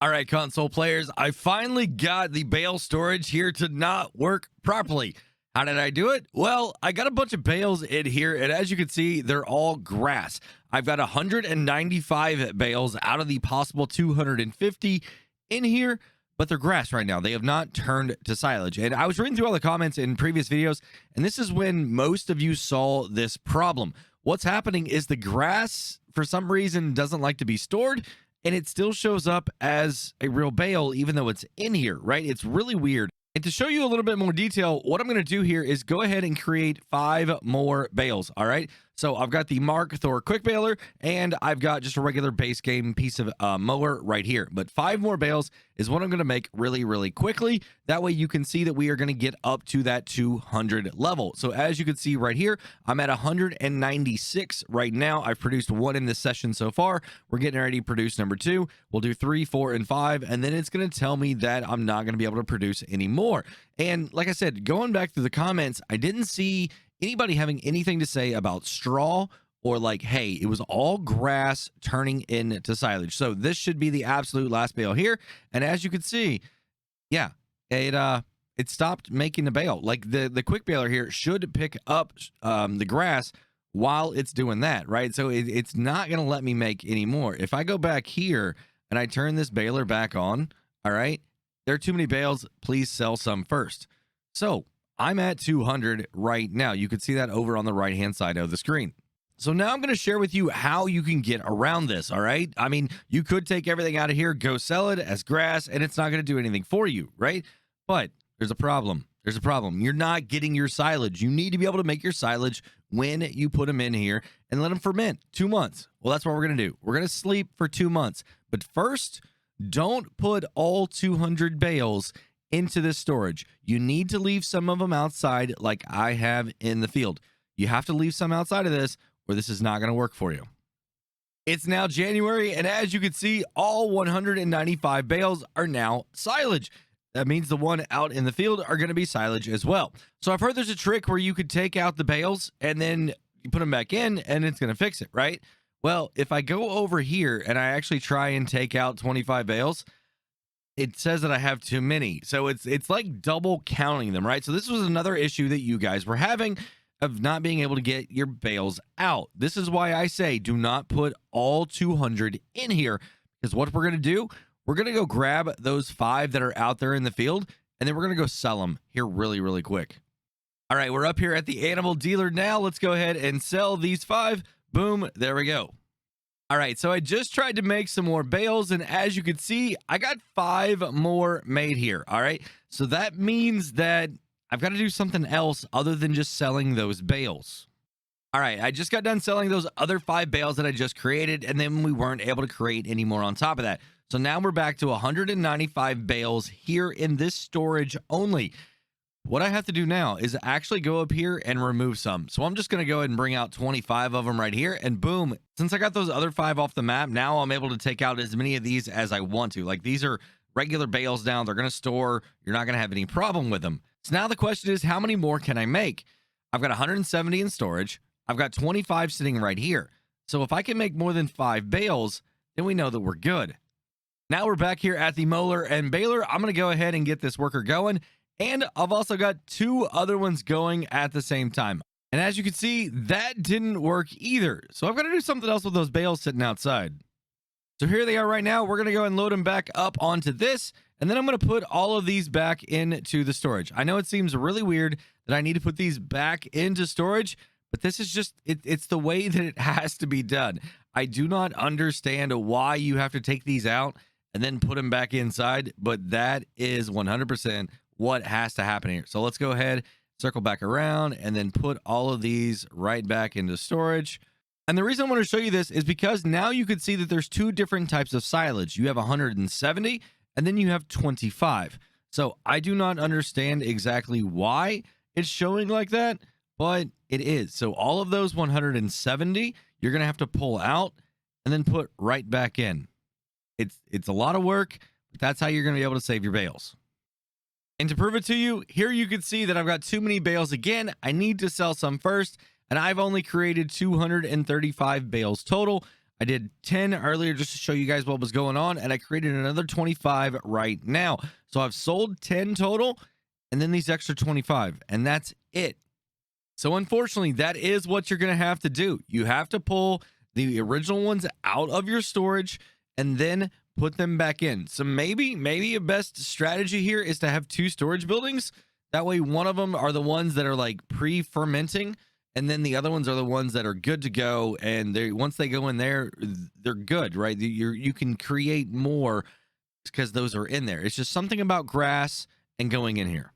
All right, console players, I finally got the bale storage here to not work properly. How did I do it? Well, I got a bunch of bales in here, and as you can see, they're all grass. I've got 195 bales out of the possible 250 in here, but they're grass right now. They have not turned to silage. And I was reading through all the comments in previous videos, and this is when most of you saw this problem. What's happening is the grass, for some reason, doesn't like to be stored, and it still shows up as a real bale even though it's in here, right? It's really weird. And to show you a little bit more detail, what I'm going to do here is go ahead and create 5 more bales, all right? So I've got the Mark Thor quick baler, and I've got just a regular base game piece of mower right here. But 5 more bales is what I'm going to make really, really quickly. That way you can see that we are going to get up to that 200 level. So as you can see right here, I'm at 196 right now. I've produced 1 in this session so far. We're getting ready to produce number 2. We'll do 3, 4, and 5, and then it's going to tell me that I'm not going to be able to produce any more. And like I said, going back through the comments, I didn't see anybody having anything to say about straw or like, hey, it was all grass turning into silage. So this should be the absolute last bale here. And as you can see, yeah, it stopped making the bale. Like the quick baler here should pick up the grass while it's doing that, right? So it's not going to let me make any more. If I go back here and I turn this baler back on, all right, there are too many bales. Please sell some first. So I'm at 200 right now. You can see that over on the right-hand side of the screen. So now I'm going to share with you how you can get around this, all right? I mean, you could take everything out of here, go sell it as grass, and it's not going to do anything for you, right? But there's a problem. There's a problem. You're not getting your silage. You need to be able to make your silage when you put them in here and let them ferment 2 months. Well, that's what we're going to do. We're going to sleep for 2 months. But first, don't put all 200 bales into this storage. You need to leave some of them outside like I have in the field. You have to leave some outside of this or this is not going to work for you. It's now January, and as you can see, all 195 bales are now silage. That means the one out in the field are going to be silage as well. So I've heard there's a trick where you could take out the bales and then you put them back in and it's going to fix it, right? Well, if I go over here and I actually try and take out 25 bales, it says that I have too many. So it's like double counting them, right? So this was another issue that you guys were having of not being able to get your bales out. This is why I say do not put all 200 in here, because what we're going to do, we're going to go grab those 5 that are out there in the field, and then we're going to go sell them here really, really quick. All right, we're up here at the animal dealer now. Let's go ahead and sell these 5. Boom, there we go. All right, so I just tried to make some more bales, and as you can see, I got 5 more made here, all right? So that means that I've got to do something else other than just selling those bales. All right, I just got done selling those other 5 bales that I just created, and then we weren't able to create any more on top of that. So now we're back to 195 bales here in this storage only. What I have to do now is actually go up here and remove some. So I'm just going to go ahead and bring out 25 of them right here, and boom, since I got those other 5 off the map, now I'm able to take out as many of these as I want to. Like, these are regular bales now. They're going to store. You're not going to have any problem with them. So now the question is, how many more can I make? I've got 170 in storage. I've got 25 sitting right here. So if I can make more than 5 bales, then we know that we're good. Now we're back here at the mower and baler. I'm going to go ahead and get this worker going. And I've also got 2 other ones going at the same time. And as you can see, that didn't work either. So I've got to do something else with those bales sitting outside. So here they are right now. We're going to go and load them back up onto this. And then I'm going to put all of these back into the storage. I know it seems really weird that I need to put these back into storage, but this is just, it's the way that it has to be done. I do not understand why you have to take these out and then put them back inside, but that is 100% what has to happen here. So let's go ahead, circle back around, and then put all of these right back into storage. And the reason I want to show you this is because now you can see that there's 2 different types of silage. You have 170, and then you have 25. So I do not understand exactly why it's showing like that, but it is. So all of those 170, you're going to have to pull out and then put right back in. It's a lot of work, but that's how you're going to be able to save your bales. And to prove it to you, here you can see that I've got too many bales again. I need to sell some first, and I've only created 235 bales total. I did 10 earlier just to show you guys what was going on, and I created another 25 right now. So I've sold 10 total, and then these extra 25, and that's it. So unfortunately, that is what you're going to have to do. You have to pull the original ones out of your storage and then put them back in. So maybe a best strategy here is to have two storage buildings. That way one of them are the ones that are like pre-fermenting, and then the other ones are the ones that are good to go, and they once they go in there, they're good, right? You can create more because those are in there. It's just something about grass and going in here.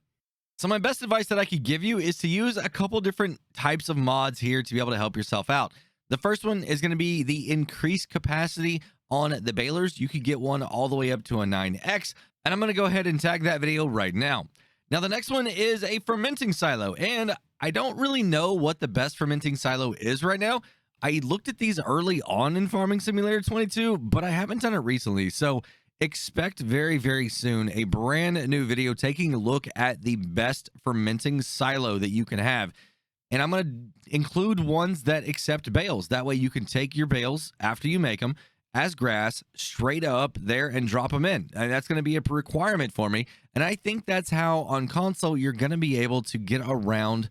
So my best advice that I could give you is to use a couple different types of mods here to be able to help yourself out. The first one is going to be the increased capacity on the balers. You could get one all the way up to a 9x, and I'm going to go ahead and tag that video right now. Now, the next one is a fermenting silo, and I don't really know what the best fermenting silo is right now. I looked at these early on in Farming Simulator 22, but I haven't done it recently, so expect very, very soon a brand new video taking a look at the best fermenting silo that you can have. And I'm going to include ones that accept bales. That way you can take your bales after you make them as grass straight up there and drop them in. And that's going to be a requirement for me. And I think that's how on console you're going to be able to get around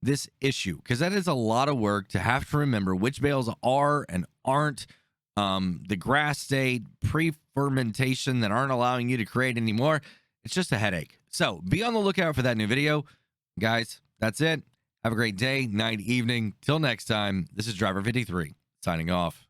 this issue, because that is a lot of work to have to remember which bales are and aren't the grass state, pre-fermentation that aren't allowing you to create anymore. It's just a headache. So be on the lookout for that new video. Guys, that's it. Have a great day, night, evening. Till next time, this is Driver 53 signing off.